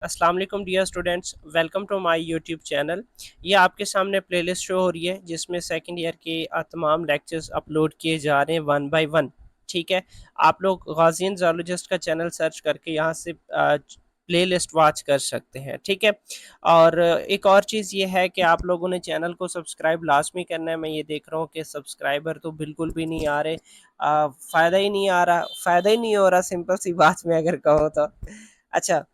अस्सलाम वालेकुम dear students, welcome to my YouTube channel. ये आपके सामने प्लेलिस्ट शो हो रही है जिसमें सेकंड ईयर के तमाम लेक्चर्स अपलोड किए जा रहे हैं वन बाय वन। ठीक है, आप लोग गाज़ियन ज़ूलॉजिस्ट का चैनल सर्च करके यहाँ से प्लेलिस्ट वॉच कर सकते हैं। ठीक है, और एक और चीज़ ये है कि आप लोगों ने चैनल को सब्सक्राइब लाजमी करना है। मैं ये देख रहा हूँ कि सब्सक्राइबर तो बिल्कुल भी नहीं आ रहे। फ़ायदा ही नहीं आ रहा, फ़ायदा ही नहीं हो रहा, सिंपल सी बात में अगर कहो तो। अच्छा,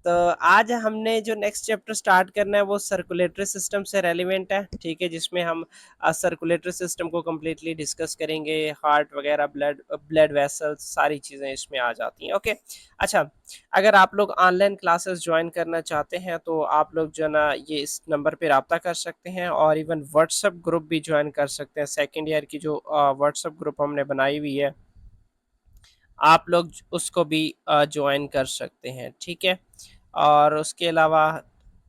तो आज हमने जो नेक्स्ट चैप्टर स्टार्ट करना है वो सर्कुलेटरी सिस्टम से रेलिवेंट है। ठीक है, जिसमें हम सर्कुलेटरी सिस्टम को कम्प्लीटली डिस्कस करेंगे। हार्ट वगैरह, ब्लड ब्लड वेसल्स, सारी चीज़ें इसमें आ जाती हैं। ओके, अच्छा, अगर आप लोग ऑनलाइन क्लासेस ज्वाइन करना चाहते हैं तो आप लोग जो है ना ये इस नंबर पे रब्ता कर सकते हैं, और इवन व्हाट्सएप ग्रुप भी ज्वाइन कर सकते हैं। सेकेंड ईयर की जो व्हाट्सएप ग्रुप हमने बनाई हुई है, आप लोग उसको भी ज्वाइन कर सकते हैं। ठीक है, और उसके अलावा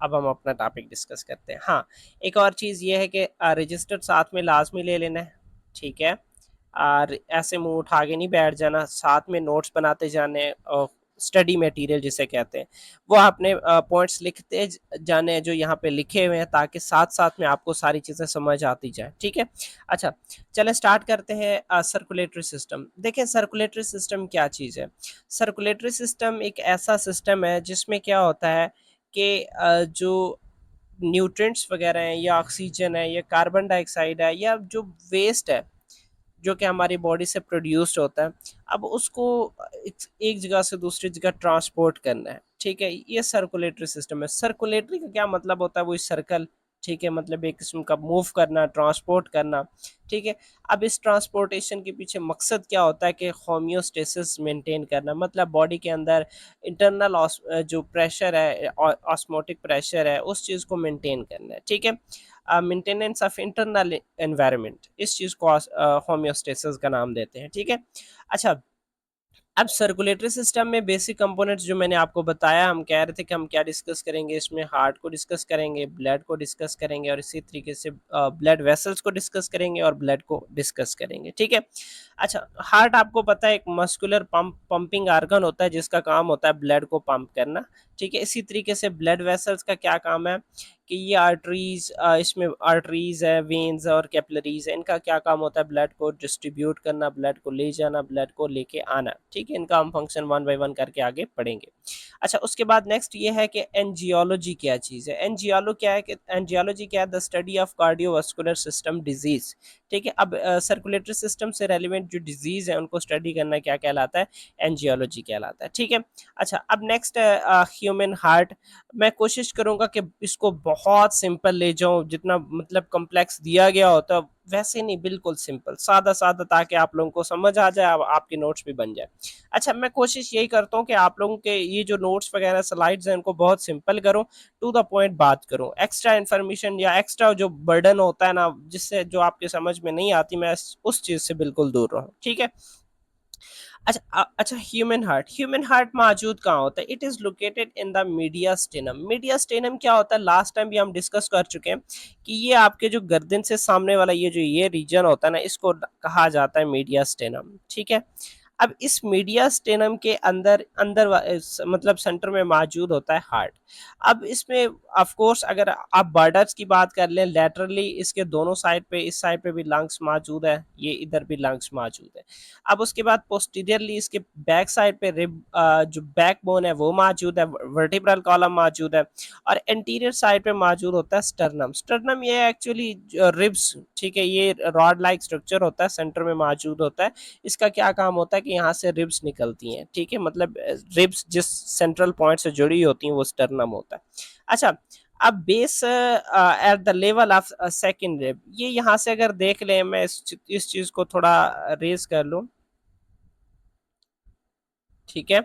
अब हम अपना टॉपिक डिस्कस करते हैं। हाँ, एक और चीज़ ये है कि रजिस्टर साथ में लाजमी ले लेना है। ठीक है, और ऐसे मुंह उठा के नहीं बैठ जाना, साथ में नोट्स बनाते जाने, और स्टडी मटेरियल जिसे कहते हैं वो आपने पॉइंट्स लिखते जाने हैं जो यहाँ पे लिखे हुए हैं, ताकि साथ साथ में आपको सारी चीज़ें समझ आती जाए। ठीक है, अच्छा, चलें स्टार्ट करते हैं। सर्कुलेटरी सिस्टम देखें, सर्कुलेटरी सिस्टम क्या चीज़ है। सर्कुलेटरी सिस्टम एक ऐसा सिस्टम है जिसमें क्या होता है कि जो न्यूट्रिएंट्स वगैरह हैं, या ऑक्सीजन है, या कार्बन डाइऑक्साइड है, या जो वेस्ट है जो कि हमारी बॉडी से प्रोड्यूस्ड होता है, अब उसको एक जगह से दूसरी जगह ट्रांसपोर्ट करना है। ठीक है, ये सर्कुलेटरी सिस्टम है। सर्कुलेटरी का क्या मतलब होता है, वो सर्कल। ठीक है, मतलब एक किस्म का मूव करना, ट्रांसपोर्ट करना। ठीक है, अब इस ट्रांसपोर्टेशन के पीछे मकसद क्या होता है कि होम्योस्टेसिस मेंटेन करना, मतलब बॉडी के अंदर इंटरनल जो प्रेशर है, ऑस्मोटिक प्रेशर है, उस चीज़ को मेंटेन करना है। ठीक है, मेंटेनेंस ऑफ इंटरनल एनवायरनमेंट, इस चीज़ को होम्योस्टेसिस का नाम देते हैं। ठीक है, अच्छा, अब सर्कुलेटरी सिस्टम में बेसिक कंपोनेंट्स जो मैंने आपको बताया, हम कह रहे थे कि हम क्या डिस्कस करेंगे इसमें, हार्ट को डिस्कस करेंगे, ब्लड को डिस्कस करेंगे, और इसी तरीके से ब्लड वेसल्स को डिस्कस करेंगे, और ब्लड को डिस्कस करेंगे। ठीक है, अच्छा, हार्ट आपको पता है एक मस्कुलर पंपिंग आर्गन होता है जिसका काम होता है ब्लड को पंप करना। ठीक है, इसी तरीके से ब्लड वेसल्स का क्या काम है कि ये आर्टरीज, इसमें आर्टरीज है, वेन्स और कैपिलरीज है, इनका क्या काम होता है ब्लड को डिस्ट्रीब्यूट करना, ब्लड को ले जाना, ब्लड को लेके आना। ठीक है, इनका हम फंक्शन वन बाय वन करके आगे पढ़ेंगे। अच्छा, उसके बाद नेक्स्ट ये है कि एंजियोलॉजी क्या चीज़ है। एंजियोलो क्या है कि एंजियोलॉजी क्या है, the study of cardiovascular system disease. ठीक है, अब सर्कुलेटरी सिस्टम से रेलिवेंट जो डिजीज है उनको स्टडी करना क्या कहलाता है, एंजियोलॉजी कहलाता है। ठीक है, अच्छा, अब नेक्स्ट है ह्यूमन हार्ट। मैं कोशिश करूंगा कि इसको बहुत सिंपल ले जाऊं, जितना मतलब कॉम्प्लेक्स दिया गया होता है वैसे नहीं, बिल्कुल सिंपल सादा सादा, ताकि आप लोगों को समझ आ जाए, आपके नोट्स भी बन जाए। अच्छा, मैं कोशिश यही करता हूँ कि आप लोगों के ये जो नोट्स वगैरह स्लाइड्स हैं उनको बहुत सिंपल करूँ, टू द पॉइंट बात करूँ। एक्स्ट्रा इन्फॉर्मेशन या एक्स्ट्रा जो बर्डन होता है ना, जिससे जो आपके समझ में नहीं आती, मैं उस चीज़ से बिल्कुल दूर रहूँ। ठीक है, अच्छा, अच्छा, ह्यूमन हार्ट मौजूद कहाँ होता है? It is located in the mediastinum. Mediastinum क्या होता है, लास्ट टाइम भी हम डिस्कस कर चुके हैं कि ये आपके जो गर्दन से सामने वाला ये रीजन होता है ना, इसको कहा जाता है मीडियास्टेनम। ठीक है, अब इस मीडियास्टेनम के अंदर अंदर मतलब सेंटर में मौजूद होता है हार्ट। अब इसमें ऑफ कोर्स अगर आप बॉर्डर्स की बात कर लें, लैटरली इसके दोनों साइड पे, इस साइड पे भी लंग्स मौजूद है, ये इधर भी लंग्स मौजूद है। अब उसके बाद पोस्टीरियरली इसके बैक साइड पे रिब, जो बैक बोन है वो मौजूद है, वर्टिब्रल कॉलम मौजूद है, और एंटीरियर साइड पे मौजूद होता है स्टर्नम। स्टर्नम ये एक्चुअली रिब्स, ठीक है, ये रॉड लाइक स्ट्रक्चर होता है, सेंटर में मौजूद होता है। इसका क्या काम होता है कि यहाँ से रिब्स निकलती हैं। ठीक है, मतलब रिब्स जिस सेंट्रल पॉइंट से जुड़ी होती हैं वो स्टर्नम होता है। अच्छा, अब base at the level of second rib, ये यहाँ से अगर देख लें, मैं इस चीज को थोड़ा रेज कर लूँ। ठीक है,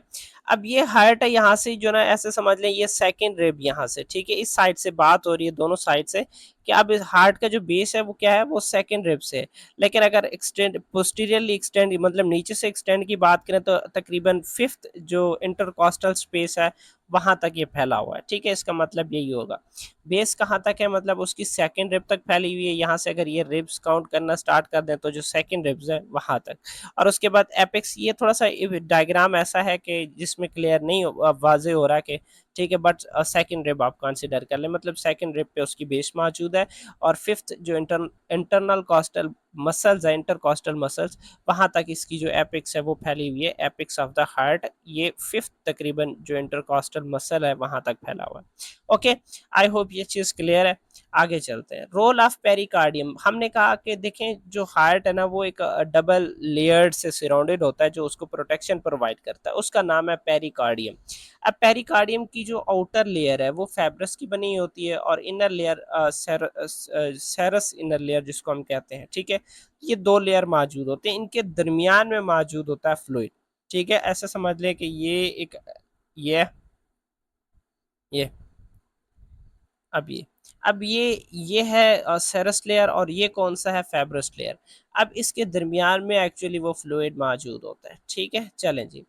अब ये हार्ट है, यहाँ से जो ना ऐसे समझ लें ये सेकंड रिब यहाँ से, ठीक है, इस साइड से बात हो रही है दोनों साइड से कि अब इस हार्ट का जो बेस है वो क्या है, वो सेकंड रिब से है। लेकिन अगर एक्सटेंड पोस्टीरियरली एक्सटेंड, मतलब नीचे से एक्सटेंड की बात करें, तो तकरीबन फिफ्थ जो इंटरकॉस्टल स्पेस है वहां तक ये फैला हुआ है। ठीक है, इसका मतलब यही होगा। बेस कहाँ तक है, मतलब उसकी सेकंड रिब तक फैली हुई है। यहाँ से अगर ये रिब्स काउंट करना स्टार्ट कर दें तो जो सेकंड रिब्स है वहां तक। और उसके बाद एपेक्स, ये थोड़ा सा डायग्राम ऐसा है कि जिसमें क्लियर नहीं वाजे हो रहा कि ठीक है, बट सेकंड रिब आप कंसिडर कर लें, मतलब सेकंड रिब पे उसकी बेस मौजूद है। और फिफ्थ जो इंटरनल कॉस्टल मसल्स है, इंटरकॉस्टल मसल्स, वहाँ तक इसकी जो एपिक्स है वो फैली हुई है, एपिक्स ऑफ द हार्ट, ये फिफ्थ तकरीबन जो इंटरकॉस्टल मसल है वहाँ तक फैला हुआ है। ओके, आई होप ये चीज़ क्लियर है। आगे चलते हैं, रोल ऑफ पेरिकार्डियम। हमने कहा कि देखें जो हार्ट है ना वो एक डबल लेयर्ड से सराउंडेड होता है, जो उसको प्रोटेक्शन प्रोवाइड करता है, उसका नाम है पेरिकार्डियम। अब पेरिकार्डियम की जो आउटर लेयर है वो फैब्रस की बनी होती है, और इनर लेयर सेरस इनर लेयर जिसको हम कहते हैं, ठीक है। ये दो लेयर मौजूद होते हैं, इनके दरमियान में मौजूद होता है फ्लूइड, ठीक है। ऐसा समझ लें कि ये ये अब ये है सेरस लेयर, और ये कौन सा है, फैब्रस लेयर। अब इसके दरमियान में एक्चुअली वो फ्लूइड मौजूद होता है, ठीक है। चलें जी।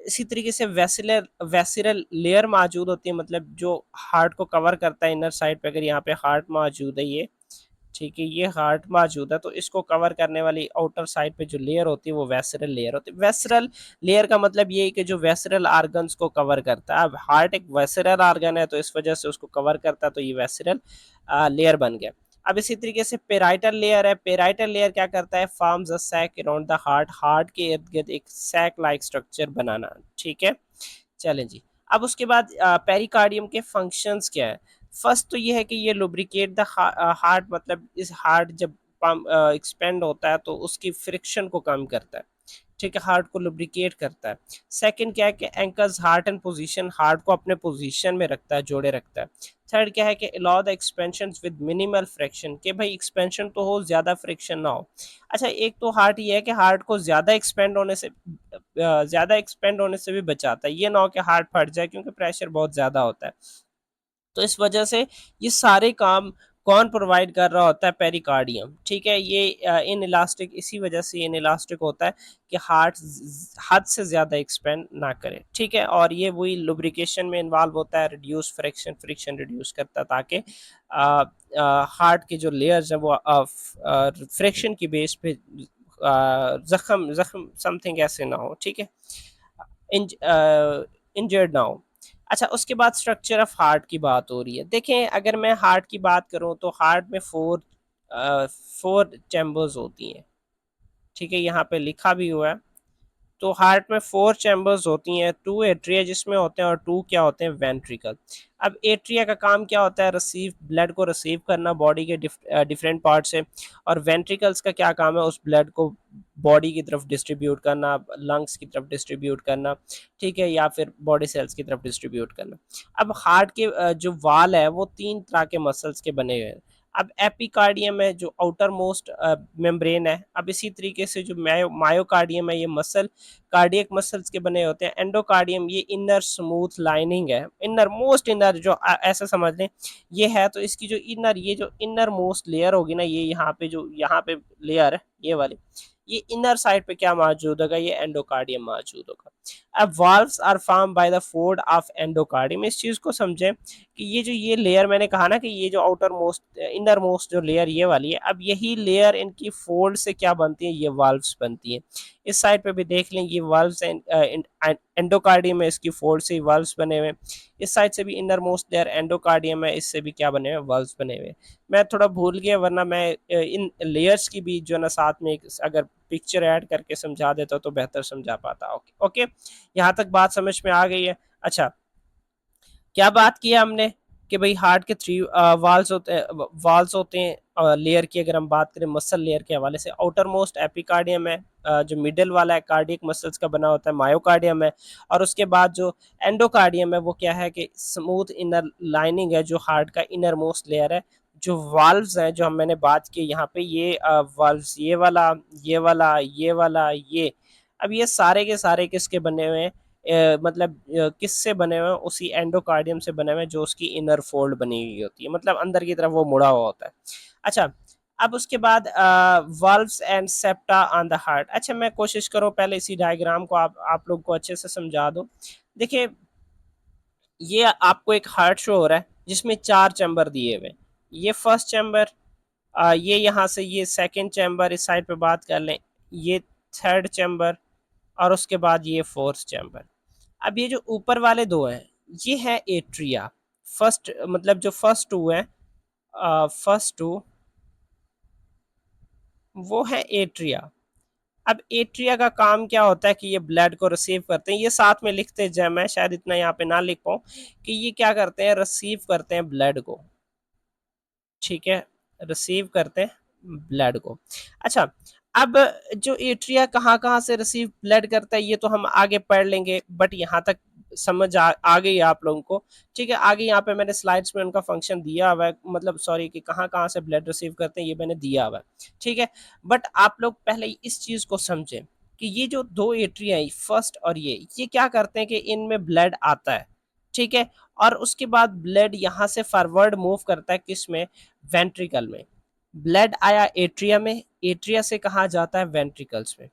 इसी तरीके से वेसिरल लेयर मौजूद होती है, मतलब जो हार्ट को कवर करता है इनर साइड पे। अगर यहाँ पे हार्ट मौजूद है, ये ठीक है, ये हार्ट मौजूद है, तो इसको कवर करने वाली आउटर साइड पे जो लेयर होती है वो वेसरल लेयर होती है। वेसरल लेयर का मतलब ये है कि जो वेसरल आर्गन्स को कवर करता है। अब हार्ट एक वेसरल आर्गन है, तो इस वजह से उसको कवर करता है, तो ये वेसरल लेयर बन गया। अब इसी तरीके से पेराइटल लेयर है। पेराइटल लेयर क्या करता है, forms a sac around the heart, heart के इर्द गिर्द एक सैक लाइक स्ट्रक्चर बनाना, ठीक है। चलें जी। अब उसके बाद पेरिकार्डियम के फंक्शंस क्या है। फर्स्ट तो ये है कि ये लुब्रिकेट द हार्ट, मतलब इस हार्ट जब पम्प एक्सपेंड होता है तो उसकी फ्रिक्शन को कम करता है, ठीक है, हार्ट को लुब्रिकेट करता है। सेकंड क्या है कि anchors heart and position, heart को अपने पोजीशन में रखता है, जोड़े रखता है। थर्ड क्या है कि allow the expansion with minimal friction, कि भाई एक्सपेंशन तो हो, ज़्यादा फ्रिक्शन ना हो। अच्छा, एक तो हार्ट ये है कि हार्ट को ज़्यादा एक्सपेंड होने से भी बचाता है, ये ना हो कि हार्ट फट जाए, क्योंकि प्रेशर बहुत ज़्यादा होता है। तो इस वजह से ये सारे काम कौन प्रोवाइड कर रहा होता है, पेरिकार्डियम, ठीक है। ये इन इलास्टिक, इसी वजह से इन इलास्टिक होता है कि हार्ट हद से ज़्यादा एक्सपेंड ना करे, ठीक है। और ये वही लुब्रिकेशन में इन्वॉल्व होता है, रिड्यूस फ्रिक्शन, फ्रिक्शन रिड्यूस करता है, ताकि हार्ट के जो लेयर्स हैं वो फ्रिक्शन की बेस पे जख्म जख्म समथिंग ऐसे ना हो, ठीक है, इंजर्ड ना हो। अच्छा, उसके बाद स्ट्रक्चर ऑफ हार्ट की बात हो रही है। देखें, अगर मैं हार्ट की बात करूं तो हार्ट में फोर चैम्बर्स होती हैं, ठीक है, यहाँ पे लिखा भी हुआ है। तो हार्ट में फोर चैम्बर्स होती हैं, टू एट्रिया जिसमें होते हैं, और टू क्या होते हैं, वेंट्रिकल। अब एट्रिया का काम क्या होता है, ब्लड को रिसीव करना बॉडी के डिफरेंट पार्ट से। और वेंट्रिकल्स का क्या काम है, उस ब्लड को बॉडी की तरफ डिस्ट्रीब्यूट करना, लंग्स की तरफ डिस्ट्रीब्यूट करना, ठीक है, या फिर बॉडी सेल्स की तरफ डिस्ट्रीब्यूट करना। अब हार्ट के जो वाल है वो तीन तरह के मसल्स के बने हुए हैं। अब एपिकार्डियम है जो आउटर मोस्ट मेम्ब्रेन है। अब इसी तरीके से जो मायोकार्डियम है, ये मसल कार्डियक मसल्स के बने होते हैं। एंडोकार्डियम ये इनर स्मूथ लाइनिंग है, इनर मोस्ट इनर, जो ऐसा समझ लें ये है। तो इसकी जो इनर मोस्ट लेयर होगी ना, ये यहाँ पे लेयर है ये वाली, ये इनर साइड पे क्या मौजूद होगा, ये एंडोकार्डियम मौजूद होगा। अब valves are form by the fold of endocardium. इस चीज को समझें कि ये लेयर मैंने कहा ना कि ये जो आउटर मोस्ट इनर मोस्ट जो लेयर ये वाली है, अब यही लेयर इनकी फोल्ड से क्या बनती है, ये वाल्व्स बनती है। इस साइड पे भी देख लें, ये वाल्व्स एंडोकार्डियम है, इसकी फोल्ड से वाल्व्स बने हुए हैं। इस साइड से भी इनर मोस्ट लेयर एंडोकार्डियम है, इससे भी क्या बने हुए, वाल्व्स बने हुए हैं। मैं थोड़ा भूल गया, वरना मैं इन लेयर्स की भी जो ना साथ में अगर पिक्चर ऐड करके समझा देता तो बेहतर समझा पाता। ओके ओके, यहाँ तक बात समझ में आ गई है। अच्छा, क्या बात किया हमने कि भाई हार्ट के थ्री वाल्स होते हैं लेयर की। अगर हम बात करें मसल लेयर के हवाले से, आउटर मोस्ट एपिकार्डियम है, जो मिडिल वाला है कार्डियक मसल्स का बना होता है, मायोकार्डियम है। और उसके बाद जो एंडोकार्डियम है वो क्या है कि स्मूथ इनर लाइनिंग है, जो हार्ट का इनर मोस्ट लेयर है। जो वाल्व्स हैं जो मैंने बात की यहाँ पे, ये वाल्व्स, ये अब ये सारे के सारे किसके बने हुए हैं, मतलब किससे बने हुए हैं, उसी एंडोकार्डियम से बने हुए हैं, जो उसकी इनर फोल्ड बनी हुई होती है, मतलब अंदर की तरफ वो मुड़ा हुआ होता है। अच्छा, अब उसके बाद valves and septa on the heart. अच्छा, मैं कोशिश करूँ पहले इसी डायग्राम को आप लोग को अच्छे से समझा दूँ। देखिए, ये आपको एक हार्ट शो हो रहा है जिसमें चार चैम्बर दिए हुए हैं। ये फर्स्ट चैम्बर, ये यहाँ से ये सेकंड चैम्बर, इस साइड पे बात कर लें, ये थर्ड चैम्बर, और उसके बाद ये फोर्थ चैम्बर। अब ये जो ऊपर वाले दो हैं, ये है एट्रिया। फर्स्ट मतलब जो फर्स्ट टू है, फर्स्ट टू वो है एट्रिया। अब एट्रिया का काम क्या होता है कि ये ब्लड को रिसीव करते हैं, ये साथ में लिखते जाए, मैं शायद इतना यहाँ पे ना लिख पाऊँ, कि ये क्या करते हैं, रिसीव करते हैं ब्लड को, ठीक है, रिसीव करते हैं ब्लड को। अच्छा, अब जो एट्रिया कहाँ कहाँ से रिसीव ब्लड करता है ये तो हम आगे पढ़ लेंगे, बट यहाँ तक समझ आ गई आप लोगों को, ठीक है। आगे यहाँ पे मैंने स्लाइड्स में उनका फंक्शन दिया हुआ है, मतलब सॉरी कि कहाँ कहाँ से ब्लड रिसीव करते हैं ये मैंने दिया हुआ है, ठीक है। बट आप लोग पहले इस चीज को समझें कि ये जो दो एट्रिया है, फर्स्ट और ये क्या करते हैं कि इनमें ब्लड आता है, ठीक है, और उसके बाद ब्लड यहाँ से फॉरवर्ड मूव करता है किस में, वेंट्रिकल में। ब्लड आया एट्रिया में, एट्रिया से कहा जाता है वेंट्रिकल्स में।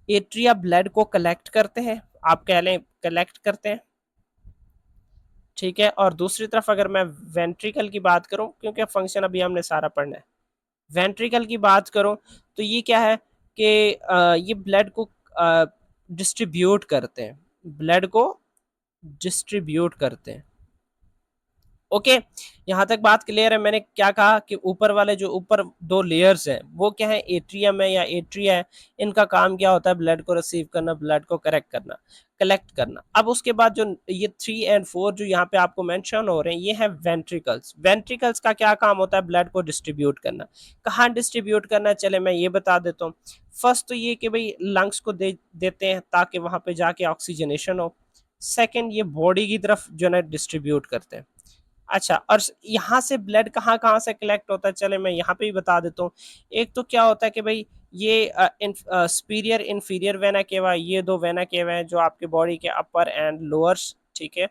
एट्रिया ब्लड को कलेक्ट करते हैं, आप कह लें कलेक्ट करते हैं, ठीक है। और दूसरी तरफ अगर मैं वेंट्रिकल की बात करूं, क्योंकि फंक्शन अभी हमने सारा पढ़ना है, वेंट्रिकल की बात करूं तो ये क्या है कि ये ब्लड को डिस्ट्रीब्यूट करते हैं, ब्लड को डिस्ट्रीब्यूट करते हैं। ओके, यहाँ तक बात क्लियर है। मैंने क्या कहा कि ऊपर वाले जो ऊपर दो लेयर्स हैं वो क्या है, एट्रियम है या एट्रिया है, इनका काम क्या होता है, ब्लड को रिसीव करना, ब्लड को करेक्ट करना, कलेक्ट करना। अब उसके बाद जो ये 3 और 4 जो यहाँ पे आपको मेंशन हो रहे हैं, ये है वेंट्रिकल्स। वेंट्रिकल्स का क्या काम होता है, ब्लड को डिस्ट्रीब्यूट करना। कहाँ डिस्ट्रीब्यूट करना, चले मैं ये बता देता हूँ। फर्स्ट तो ये कि भाई लंग्स को देते हैं ताकि वहां पे जाके ऑक्सीजनेशन हो। सेकेंड, ये बॉडी की तरफ जो है डिस्ट्रीब्यूट करते हैं। अच्छा, और यहाँ से ब्लड कहाँ कहाँ से कलेक्ट होता है, चले मैं यहाँ पे ही बता देता हूँ। एक तो क्या होता है कि भाई ये सुपीरियर इंफीरियर वेना केवा, ये दो वेना केवा है जो आपके बॉडी के अपर एंड लोअर्स, ठीक है,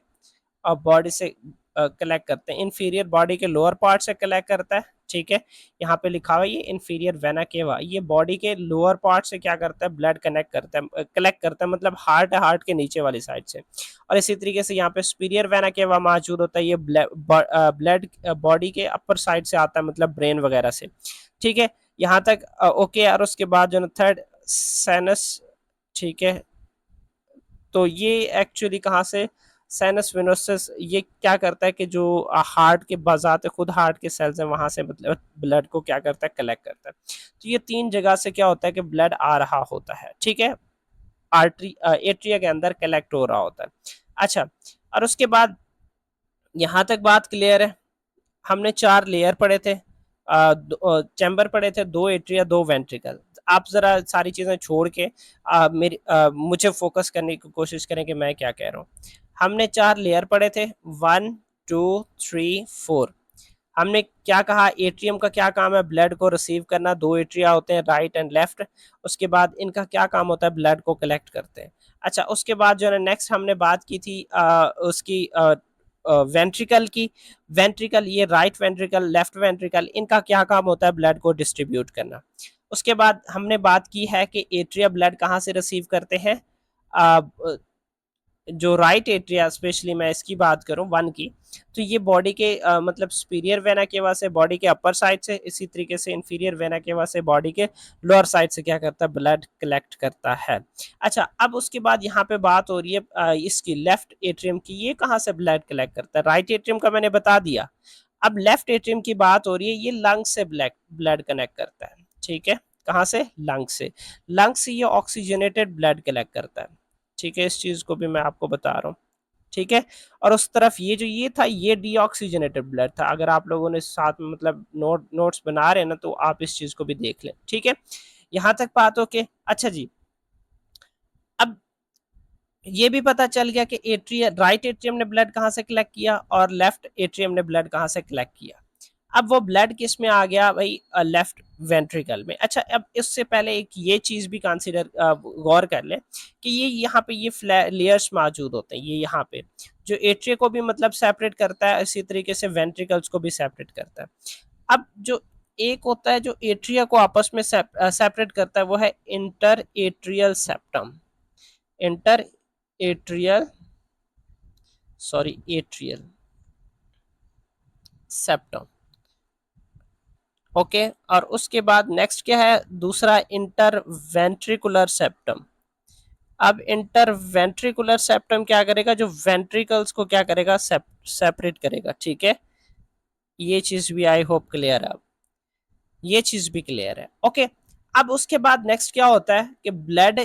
और बॉडी से कलेक्ट करते हैं। इंफीरियर बॉडी के लोअर पार्ट से कलेक्ट करता है, ठीक है। यहाँ पे लिखा हुआ है ये इंफीरियर वेना केवा, ये बॉडी के लोअर पार्ट से क्या करता है, ब्लड कनेक्ट करता है, कलेक्ट करता है, मतलब हार्ट है, हार्ट के नीचे वाली साइड से। और इसी तरीके से यहाँ पे सुपीरियर वेना केवा मौजूद होता है, ये ब्लड बॉडी के अपर साइड से आता है, मतलब ब्रेन वगैरह से, ठीक है। यहाँ तक ओके। और उसके बाद जो थर्ड सैनस, ठीक है, तो ये एक्चुअली कहाँ से, साइनस वेनोसस, ये क्या करता है कि जो हार्ट के बजाते खुद हार्ट के सेल्स हैं वहां से मतलब ब्लड को क्या करता है, कलेक्ट करता है। तो ये 3 जगह से क्या होता है कि ब्लड आ रहा होता है, ठीक है, आर्टरी एट्रिया के अंदर कलेक्ट हो रहा होता है। अच्छा, और उसके बाद यहाँ तक बात क्लियर है। हमने 4 लेयर पढ़े थे, चैम्बर पढ़े थे, 2 एट्रिया 2 वेंट्रिकल। आप जरा सारी चीजें छोड़ के मुझे फोकस करने की कोशिश करें कि मैं क्या कह रहा हूँ। हमने 4 लेयर पढ़े थे, 1 2 3 4। हमने क्या कहा, एट्रियम का क्या काम है, ब्लड को रिसीव करना, 2 एट्रिया होते हैं, राइट एंड लेफ्ट। उसके बाद इनका क्या काम होता है, ब्लड को कलेक्ट करते हैं। अच्छा, उसके बाद जो है नेक्स्ट हमने बात की थी उसकी वेंट्रिकल की। वेंट्रिकल, ये राइट वेंट्रिकल, लेफ्ट वेंट्रिकल, इनका क्या काम होता है, ब्लड को डिस्ट्रीब्यूट करना। उसके बाद हमने बात की है कि एट्रिया ब्लड कहाँ से रिसीव करते हैं, जो राइट एट्रिया, स्पेशली मैं इसकी बात करूं 1 की, तो ये बॉडी के मतलब सुपीरियर वेना केवा से बॉडी के अपर साइड से, इसी तरीके से इंफीरियर वेना केवा से बॉडी के लोअर साइड से क्या करता है, ब्लड कलेक्ट करता है। अच्छा, अब उसके बाद यहाँ पे बात हो रही है इसकी लेफ्ट एट्रियम की, ये कहाँ से ब्लड कलेक्ट करता है, राइट एट्रियम का मैंने बता दिया। अब लेफ्ट एट्रियम की बात हो रही है, ये लंग से ब्लड कनेक्ट करता है, ठीक है। कहाँ से, लंग से। लंग से ये ऑक्सीजनेटेड ब्लड कलेक्ट करता है, ठीक है, इस चीज को भी मैं आपको बता रहा हूँ, ठीक है। और उस तरफ ये जो ये था, ये डीऑक्सीजनेटेड ब्लड था। अगर आप लोगों ने साथ में मतलब नोट्स बना रहे हैं ना, तो आप इस चीज को भी देख लें, ठीक है। यहाँ तक बात हो के, अच्छा जी, अब ये भी पता चल गया कि एट्रियम, राइट एट्रियम ने ब्लड कहाँ से कलेक्ट किया और लेफ्ट एट्रियम ने ब्लड कहाँ से कलेक्ट किया। अब वो ब्लड किस में आ गया भाई, लेफ्ट वेंट्रिकल में। अच्छा, अब इससे पहले एक ये चीज भी कंसीडर गौर कर लें कि ये यहाँ पे ये लेयर्स मौजूद होते हैं, ये यहाँ पे जो एट्रिया को भी मतलब सेपरेट करता है, इसी तरीके से वेंट्रिकल्स को भी सेपरेट करता है। अब जो एक होता है जो एट्रिया को आपस में सेपरेट करता है, वो है inter atrial septum. Inter atrial, sorry, atrial septum, okay. और उसके बाद नेक्स्ट क्या है, दूसरा इंटर वेंट्रिकुलर सेप्टम, अब इंटरवेंट्रिकुलर सेप्टम क्या करेगा, जो वेंट्रिकल्स को क्या करेगा, सेपरेट करेगा, ठीक है। ये चीज भी आई होप क्लियर है, अब ये चीज भी क्लियर है, ओके। अब उसके बाद नेक्स्ट क्या होता है कि ब्लड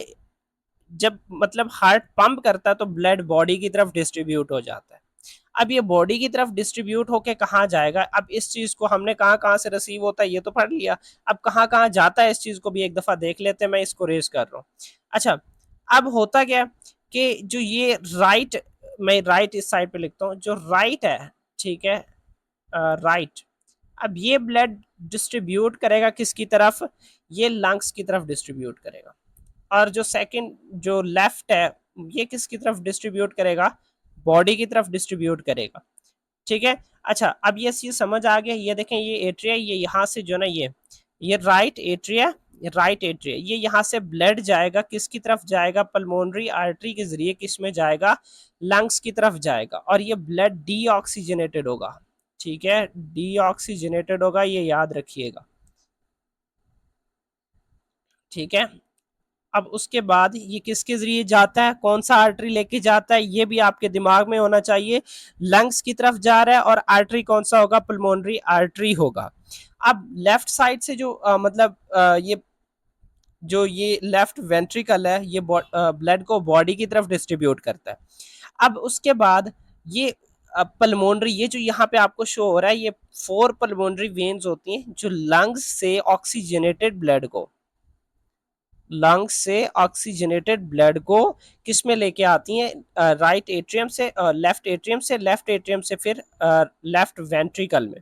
जब मतलब हार्ट पंप करता है तो ब्लड बॉडी की तरफ डिस्ट्रीब्यूट हो जाता है। अब ये बॉडी की तरफ डिस्ट्रीब्यूट होके कहाँ जाएगा, अब इस चीज को हमने कहाँ कहाँ से रिसीव होता है ये तो पढ़ लिया, अब कहाँ कहाँ जाता है इस चीज को भी एक दफा देख लेते हैं, मैं इसको रेस कर रहा हूँ। अच्छा, अब होता क्या कि जो ये राइट, मैं राइट इस साइड पे लिखता हूँ, जो राइट है, ठीक है, राइट। अब ये ब्लड डिस्ट्रीब्यूट करेगा किसकी तरफ, ये लंग्स की तरफ डिस्ट्रीब्यूट करेगा। और जो सेकंड जो लेफ्ट है, ये किसकी तरफ डिस्ट्रीब्यूट करेगा, बॉडी की तरफ डिस्ट्रीब्यूट करेगा, ठीक है। अच्छा, अब ये चीज समझ आ गया, ये देखें ये एट्रिया, ये यहाँ से जो ना ये राइट एट्रिया, राइट एट्रिया, ये यहाँ से ब्लड जाएगा किसकी तरफ जाएगा, पल्मोनरी आर्टरी के जरिए किस में जाएगा, लंग्स की तरफ जाएगा, और ये ब्लड डीऑक्सीजनेटेड होगा, ठीक है, डीऑक्सीजनेटेड होगा, ये याद रखिएगा, ठीक है। अब उसके बाद ये किसके जरिए जाता है, कौन सा आर्टरी लेके जाता है, ये भी आपके दिमाग में होना चाहिए। लंग्स की तरफ जा रहा है और आर्टरी कौन सा होगा, पल्मोनरी आर्टरी होगा। अब लेफ्ट साइड से जो मतलब ये जो ये लेफ्ट वेंट्रिकल है, ये ब्लड को बॉडी की तरफ डिस्ट्रीब्यूट करता है। अब उसके बाद ये पल्मोनरी, ये जो यहाँ पे आपको शो हो रहा है, ये 4 पल्मोनरी वेन्स होती हैं जो लंग्स से ऑक्सीजनेटेड ब्लड को, लंग्स से ऑक्सीजनेटेड ब्लड को किस में लेके आती हैं, राइट एट्रियम से, लेफ्ट एट्रियम से, लेफ्ट एट्रियम से फिर लेफ्ट वेंट्रिकल में,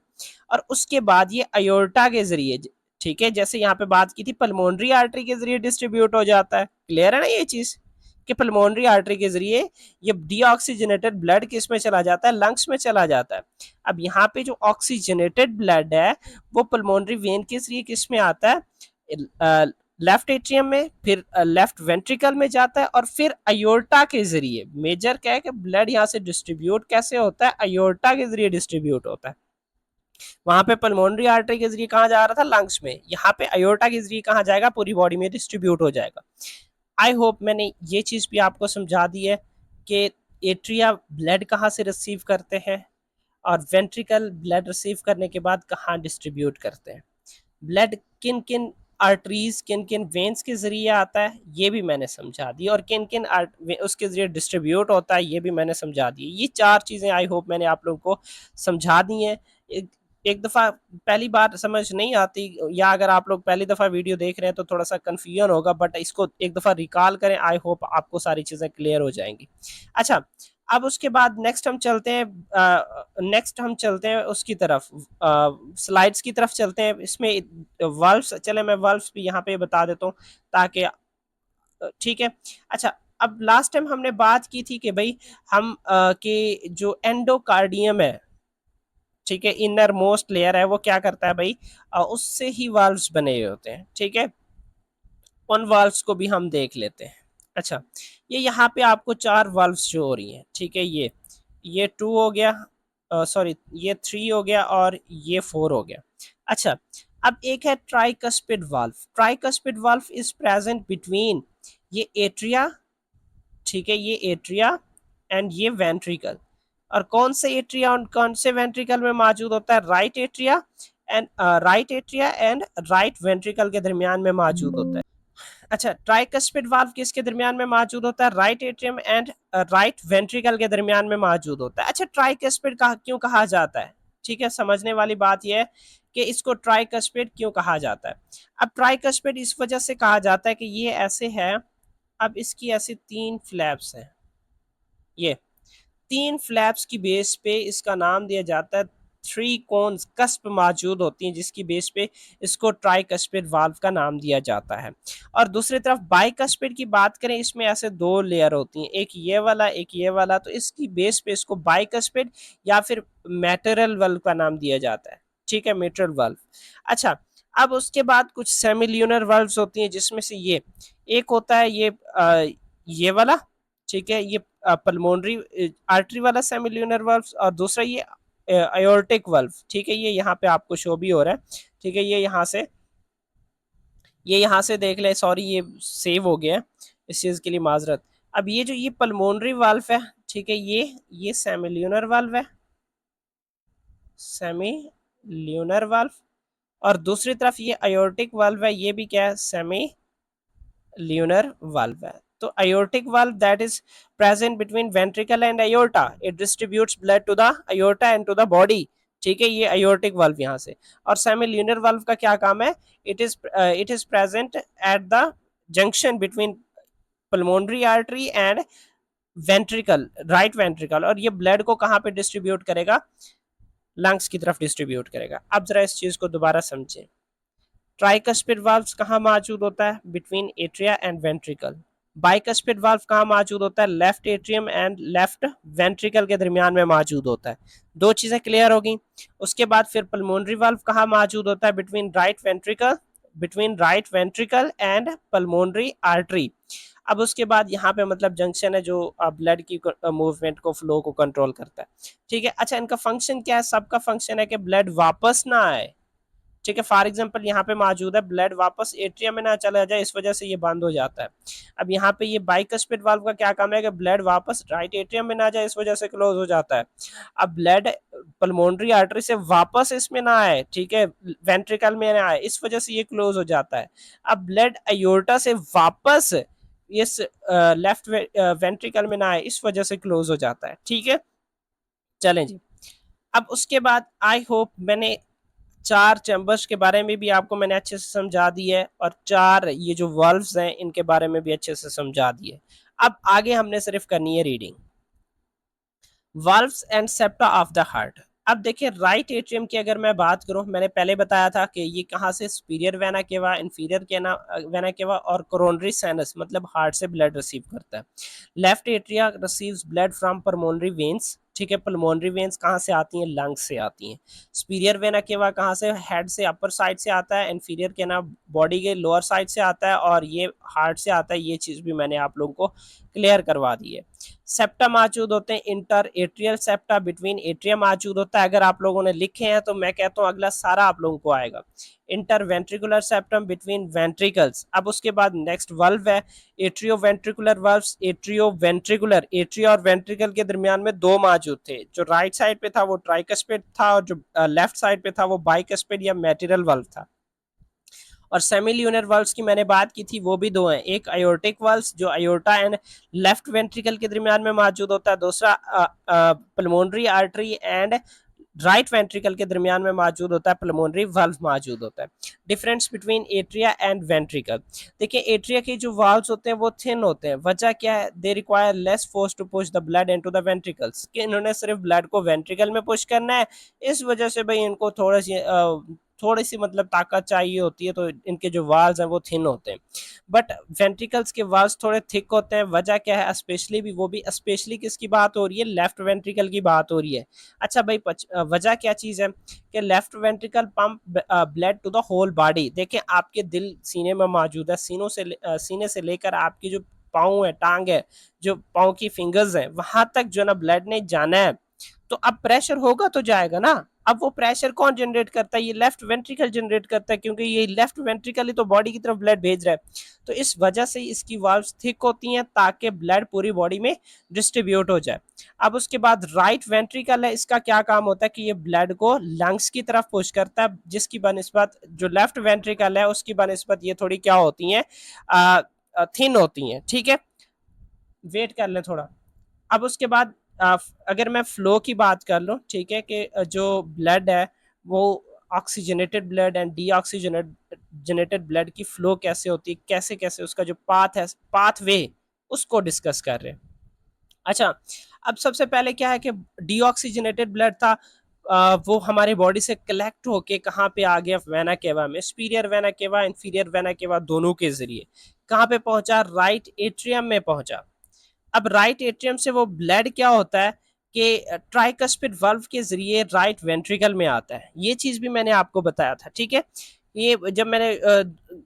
और उसके बाद ये अयोर्टा के जरिए, ठीक है, जैसे यहाँ पे बात की थी पल्मोनरी आर्टरी के जरिए डिस्ट्रीब्यूट हो जाता है, क्लियर है ना ये चीज, कि पल्मोनरी आर्टरी के जरिए ये डीऑक्सीजनेटेड ब्लड किस में चला जाता है, लंग्स में चला जाता है। अब यहाँ पे जो ऑक्सीजनेटेड ब्लड है वो पल्मोनरी वेन के जरिए किस में आता है, लेफ्ट एट्रियम में, फिर लेफ्ट वेंट्रिकल में जाता है, और फिर अयोर्टा के जरिए, मेजर क्या है कि ब्लड यहाँ से डिस्ट्रीब्यूट कैसे होता है, अयोर्टा के जरिए डिस्ट्रीब्यूट होता है। वहां पे पल्मोनरी आर्टरी के जरिए कहाँ जा रहा था, लंग्स में, यहाँ पे अयोर्टा के जरिए कहाँ जाएगा, पूरी बॉडी में डिस्ट्रीब्यूट हो जाएगा। आई होप मैंने ये चीज भी आपको समझा दी है कि एट्रिया ब्लड कहाँ से रिसीव करते हैं, और वेंट्रिकल ब्लड रिसीव करने के बाद कहाँ डिस्ट्रीब्यूट करते हैं, ब्लड किन किन आर्टरीज किन किन वेन्स के जरिए आता है ये भी मैंने समझा दी, और किन किन उसके जरिए डिस्ट्रीब्यूट होता है ये भी मैंने समझा दी। ये 4 चीज़ें आई होप मैंने आप लोगों को समझा दी हैं। एक दफ़ा पहली बार समझ नहीं आती, या अगर आप लोग पहली दफ़ा वीडियो देख रहे हैं तो थोड़ा सा कन्फ्यूजन होगा, बट इसको एक दफ़ा रिकॉल करें, आई होप आपको सारी चीज़ें क्लियर हो जाएंगी। अच्छा, अब उसके बाद नेक्स्ट हम चलते हैं उसकी तरफ, स्लाइड्स की तरफ चलते हैं। इसमें वर्ब्स, चले मैं वर्ब्स भी यहाँ पे बता देता हूँ ताकि ठीक है। अच्छा, अब लास्ट टाइम हमने बात की थी कि भाई हम के जो एंडोकार्डियम है, ठीक है, इनर मोस्ट लेयर है, वो क्या करता है भाई, उससे ही वाल्व्स बने हुए होते हैं, ठीक है। उन वाल्व्स को भी हम देख लेते हैं। अच्छा, ये यहाँ पे आपको 4 वाल्व्स शो हो रही हैं, ठीक है, ये 2 हो गया, सॉरी ये 3 हो गया, और ये 4 हो गया। अच्छा, अब एक है tricuspid valve. Tricuspid valve is present between ये एट्रिया, ठीक है, ये एट्रिया एंड ये वेंट्रिकल। और कौन से एट्रिया और कौन से वेंट्रिकल में मौजूद होता है, right atria and right ventricle के दरमियान में मौजूद होता है। अच्छा, ट्राइकस्पिड वाल्व किसके दरमियान में मौजूद होता है, right atrium and right ventricle के दरमियान में मौजूद होता है। अच्छा, ट्राइकस्पिड क्यों कहा जाता है, ठीक है, समझने वाली बात यह है कि इसको ट्राइकस्पिड क्यों कहा जाता है। अब ट्राइकस्पिड इस वजह से कहा जाता है कि ये ऐसे है, अब इसकी ऐसे 3 फ्लैप्स हैं, ये 3 फ्लैप्स की बेस पे इसका नाम दिया जाता है, 3 कोन्स कस्प मौजूद होती हैं जिसकी बेस पे इसको ट्राइकस्पिड वाल्व का नाम दिया जाता है। और दूसरी तरफ बाइकस्पिड की बात करें, इसमें ऐसे 2 लेयर होती हैं, एक ये वाला एक ये वाला, तो इसकी बेस पे इसको बाइकस्पिड या फिर मैटरल वाल्व का नाम दिया जाता है, ठीक है, मैटरल वाल्व। अच्छा, अब उसके बाद कुछ सेमिल्यूनर वाल्व्स होती हैं जिसमें से ये एक होता है ये वाला, ठीक है, ये पल्मोनरी आर्टरी वाला सेमिल्यूनर वाल्व, और दूसरा ये अयोर्टिक वाल्व, ठीक है, ये यहाँ पे आपको शो भी हो रहा है, ठीक है, ये यहाँ से देख ले, सॉरी ये सेव हो गया, इस चीज़ के लिए माजरत। अब ये जो ये पल्मोनरी वाल्व है, ठीक है, ये सेमी वाल्व है, सेमी वाल्व। और दूसरी तरफ ये अयोर्टिक वाल्व है, ये भी क्या है, सेमी ल्यूनर वाल्व है। तो aortic valve that is present between ventricle and aorta, it distributes blood to the aorta and to the body, ठीक है, ये aortic valve यहाँ से। और semi lunar valve का क्या काम है, it is present at the junction between pulmonary artery and ventricle, right ventricle, और ये blood को कहाँ पे डिस्ट्रीब्यूट करेगा, लंग्स की तरफ डिस्ट्रीब्यूट करेगा। अब जरा इस चीज को दोबारा समझें। ट्राइकस्पिड वाल्व कहाँ मौजूद होता है, between atria and ventricle. Bicuspid valve कहाँ मौजूद होता है, left atrium and left ventricle के दरमियान में मौजूद होता है। दो चीजें क्लियर होगी। उसके बाद फिर पल्मोनरी वाल्व कहाँ मौजूद होता है, between right ventricle and pulmonary artery. अब उसके बाद यहाँ पे मतलब जंक्शन है जो ब्लड की मूवमेंट को, फ्लो को कंट्रोल करता है, ठीक है। अच्छा, इनका फंक्शन क्या है, सबका फंक्शन है कि ब्लड वापस ना आए, ठीक है। फॉर एग्जांपल यहाँ पे मौजूद है, ब्लड वापस एट्रियम में ना चला जाए, इस वजह से ये बंद हो जाता है। अब यहाँ पे ये बाइकस्पिड वाल्व का क्या काम है कि ब्लड वापस राइट एट्रियम में ना जाए, इस वजह से क्लोज हो जाता है। अब ब्लड पल्मोनरी आर्टरी से वापस इसमें ना आए, ठीक है, वेंट्रिकल में ना आए, इस वजह से ये क्लोज हो जाता है। अब ब्लड अयोर्टा से वापस इस लेफ्ट वेंट्रिकल में ना आए, इस वजह से क्लोज हो जाता है, ठीक है। चलें जी। अब उसके बाद आई होप मैंने चार चैम्बर्स के बारे में भी आपको मैंने अच्छे से समझा दी है, और चार ये जो वाल्व्स हैं इनके बारे में भी अच्छे से समझा दिए। अब आगे हमने सिर्फ करनी है reading. Valves and septa of the heart. अब देखिए, राइट एट्रियम की अगर मैं बात करूं, मैंने पहले बताया था कि ये कहाँ से, superior vena cava, inferior vena cava और कोरोनरी साइनस, मतलब हार्ट से ब्लड रिसीव करता है। Left atria receives blood from pulmonary veins, ठीक है। पल्मोनरी वेन्स कहाँ से आती हैं, लंग्स से आती हैं। सुपीरियर वेना केवा कहाँ से, हेड से, अपर साइड से आता है। इंफीरियर केना बॉडी के लोअर साइड से आता है, और ये हार्ट से आता है। ये चीज़ भी मैंने आप लोगों को क्लियर करवा दी है। सेप्टा मौजूद होते हैं, inter atrial septa between atrium मौजूद होता है। अगर आप लोगों ने लिखे हैं तो मैं कहता हूँ अगला सारा आप लोगों को आएगा। Interventricular septum between ventricles. अब उसके बाद नेक्स्ट वल्व है, atrioventricular valves. Atrioventricular, atria और वेंट्रिकल के दरमियान में दो मौजूद थे। जो राइट साइड पे था वो ट्राइकस्पिड था, और जो लेफ्ट साइड पे था वो बाइकस्पिड या मैटेरियल वल्व था। और सेमील्यूनर वाल्व्स की मैंने बात की थी, वो भी दो हैं। एक अयोर्टिक वाल्व्स जो अयोर्टा एंड लेफ्ट वेंट्रिकल के दरमियान में मौजूद होता है। दूसरा pulmonary artery and right ventricle के दरमियान में मौजूद होता है, पल्मोनरी वाल्व मौजूद होता है। Difference between atria and ventricle. देखिए, एट्रिया के जो वाल्व्स होते हैं वो थिन होते हैं। वजह क्या है, they require less force to push the blood into the ventricles, कि इन्होंने सिर्फ ब्लड को वेंट्रिकल में पुश करना है, इस वजह से भाई इनको थोड़ी सी मतलब ताकत चाहिए होती है, तो इनके जो वाल्स हैं वो थिन होते हैं। बट वेंट्रिकल्स के वाल्स थोड़े थिक होते हैं। वजह क्या है, स्पेशली भी, वो भी स्पेशली किसकी बात हो रही है, लेफ्ट वेंट्रिकल की बात हो रही है। अच्छा भाई, वजह क्या चीज़ है कि left ventricle pump blood to the whole body. देखें, आपके दिल सीने में मौजूद है, सीने से लेकर आपकी जो पाँव है, टांग है, जो पाँव की फिंगर्स हैं, वहां तक जो ना ब्लड ने जाना है। तो अब प्रेशर होगा तो जाएगा ना। अब वो प्रेशर कौन जनरेट करता है, ये लेफ्ट वेंट्रिकल जनरेट करता है, क्योंकि ये लेफ्ट वेंट्रिकल ही तो बॉडी की तरफ ब्लड भेज रहा है। तो इस वजह से इसकी वाल्व्स थिक होती हैं, ताकि ब्लड पूरी बॉडी में डिस्ट्रीब्यूट हो जाए। अब उसके बाद राइट वेंट्रिकल है, इसका क्या काम होता है कि ये ब्लड को लंग्स की तरफ पुश करता है, जिसकी बनस्बत जो लेफ्ट वेंट्रिकल है उसकी बनस्बत ये थोड़ी क्या होती हैं, थिन होती हैं, ठीक है। वेट कर लें थोड़ा। अब उसके बाद अगर मैं फ्लो की बात कर लूँ, ठीक है, कि जो ब्लड है वो oxygenated blood and deoxygenated blood की फ्लो कैसे होती है, कैसे कैसे उसका जो पाथ है, पाथवे, उसको डिस्कस कर रहे हैं। अच्छा, अब सबसे पहले क्या है कि डीऑक्सीजनेटेड ब्लड था, वो हमारे बॉडी से कलेक्ट होके कहाँ पे आ गया, वेना केवा में। Superior vena cava, inferior vena cava, दोनों के जरिए कहाँ पे पहुंचा, राइट एट्रियम में पहुंचा। अब राइट एट्रियम से वो ब्लड क्या होता है कि ट्राइकस्पिड वाल्व के जरिए राइट वेंट्रिकल में आता है। ये चीज भी मैंने आपको बताया था, ठीक है। ये जब मैंने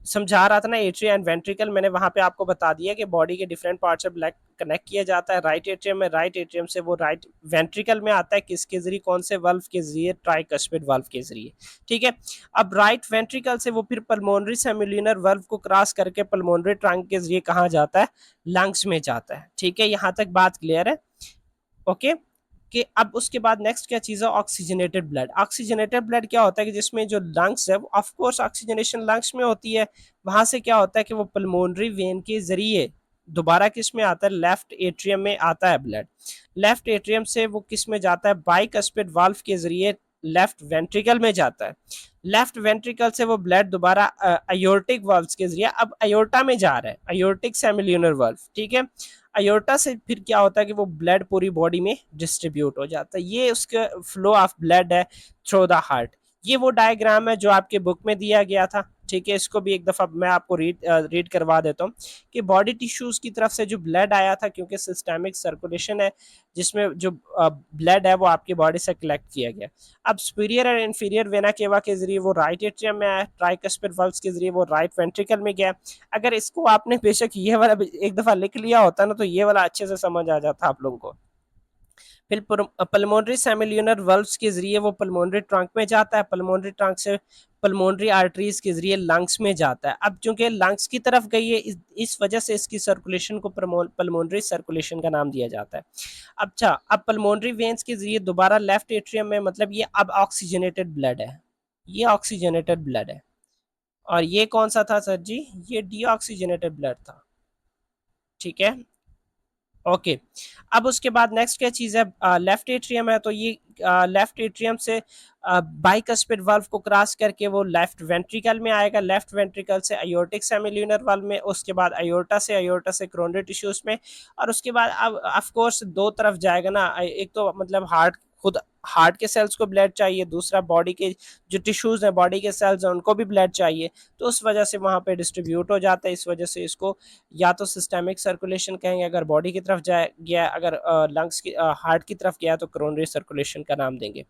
समझा रहा था ना एट्रिया एंड वेंट्रिकल, मैंने वहां पे आपको बता दिया कि बॉडी के डिफरेंट पार्ट्स से ब्लड कनेक्ट किया जाता है। राइट एट्रियम में, राइट एट्रियम से वो राइट वेंट्रिकल में आता है, किसके जरिए, कौन से वाल्व के जरिए, ट्राइकस्पिड वाल्व के जरिए। ठीक है, अब राइट वेंट्रिकल से वो फिर पल्मोनरी सेमिल्यूनर वाल्व को क्रॉस करके पल्मोनरी ट्रंक के जरिए कहाँ जाता है, लंग्स में जाता है। ठीक है, यहाँ तक बात क्लियर है। ओके, कि अब उसके बाद नेक्स्ट क्या चीज़ है, ऑक्सीजनेटेड ब्लड। ऑक्सीजनेटेड ब्लड क्या होता है कि जिसमें जो लंग्स है, ऑफ कोर्स ऑक्सीजनेशन लंग्स में होती है, वहां से क्या होता है कि वो पल्मोनरी वेन के जरिए दोबारा किस में आता है, लेफ्ट एट्रियम में आता है ब्लड। लेफ्ट एट्रियम से वो किस में जाता है, बाइकस्पिड वाल्व के जरिए लेफ्ट वेंट्रिकल में जाता है। लेफ्ट वेंट्रिकल से वो ब्लड दोबारा अयोर्टिक वाल्व्स के जरिए अब अयोर्टा में जा रहा है, अयोर्टिक सेमिल्यूनर वाल्व। ठीक है, अयोर्टा से फिर क्या होता है कि वो ब्लड पूरी बॉडी में डिस्ट्रीब्यूट हो जाता है। ये उसका फ्लो ऑफ ब्लड है थ्रू द हार्ट। ये वो डायग्राम है जो आपके बुक में दिया गया था। ठीक है, इसको भी एक दफ़ा मैं आपको रीड करवा देता हूँ कि बॉडी टिश्यूज की तरफ से जो ब्लड आया था, क्योंकि सिस्टेमिक सर्कुलेशन है जिसमें जो ब्लड है वो आपकी बॉडी से कलेक्ट किया गया। अब सुपीरियर और इंफीरियर वेना केवा के जरिए वो राइट एट्रियम में आया, ट्राइकस्पिड वाल्व्स के जरिए वो राइट वेंट्रिकल में गया। अगर इसको आपने बेशक ये वाला एक दफ़ा लिख लिया होता ना, तो ये वाला अच्छे से समझ आ जाता आप लोगों को। फिर पल्मोनरी सेमिल्यूनर वाल्व्स के जरिए वो पल्मोनरी ट्रंक में जाता है, पल्मोनरी ट्रंक से पल्मोनरी आर्टरीज के जरिए लंग्स में जाता है। अब चूंकि लंग्स की तरफ गई है, इस वजह से इसकी सर्कुलेशन को पल्मोनरी सर्कुलेशन का नाम दिया जाता है। अच्छा, अब पल्मोनरी वेन्स के जरिए दोबारा लेफ्ट एट्रियम में, मतलब ये अब ऑक्सीजनेटेड ब्लड है, ये ऑक्सीजनेटेड ब्लड है। और ये कौन सा था सर जी, ये डीऑक्सीजनेटेड ब्लड था। ठीक है, ओके। अब उसके बाद नेक्स्ट क्या चीज़ है, लेफ्ट एट्रियम है, तो ये लेफ्ट एट्रियम से बाइकस्पिड वाल्व को क्रॉस करके वो लेफ्ट वेंट्रिकल में आएगा, लेफ्ट वेंट्रिकल से अयोर्टिक सेमिल्यूनर वाल्व में, उसके बाद अयोर्टा से कोरोनरी टिश्यूज में, और उसके बाद अब ऑफ कोर्स दो तरफ जाएगा ना, एक तो मतलब हार्ट, खुद हार्ट के सेल्स को ब्लड चाहिए, दूसरा बॉडी के जो टिश्यूज हैं, बॉडी के सेल्स हैं, उनको भी ब्लड चाहिए। तो उस वजह से वहाँ पे डिस्ट्रीब्यूट हो जाता है। इस वजह से इसको या तो सिस्टेमिक सर्कुलेशन कहेंगे अगर बॉडी की तरफ जाए गया, अगर लंग्स की हार्ट की तरफ गया तो कोरोनरी सर्कुलेशन का नाम देंगे।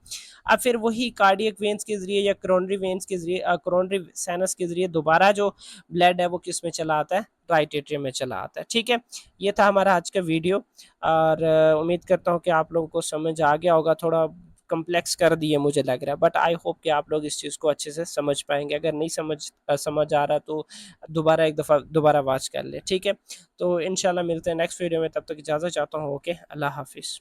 अब फिर वही कार्डियक वेन्स के जरिए या कोरोनरी वेन्स के जरिए, कोरोनरी साइनस के जरिए दोबारा जो ब्लड है वो किस में चला आता है, राइट एट्रियम में चला आता है। ठीक है, ये था हमारा आज का वीडियो, और उम्मीद करता हूँ कि आप लोगों को समझ आ गया होगा। थोड़ा कम्प्लेक्स कर दिए मुझे लग रहा है, बट आई होप कि आप लोग इस चीज़ को अच्छे से समझ पाएंगे। अगर नहीं समझ आ रहा तो दोबारा एक दफ़ा दोबारा वॉच कर ले। ठीक है, तो इंशाल्लाह मिलते हैं नेक्स्ट वीडियो में, तब तक इजाज़त चाहता हूँ। ओके, अल्लाह हाफिज़।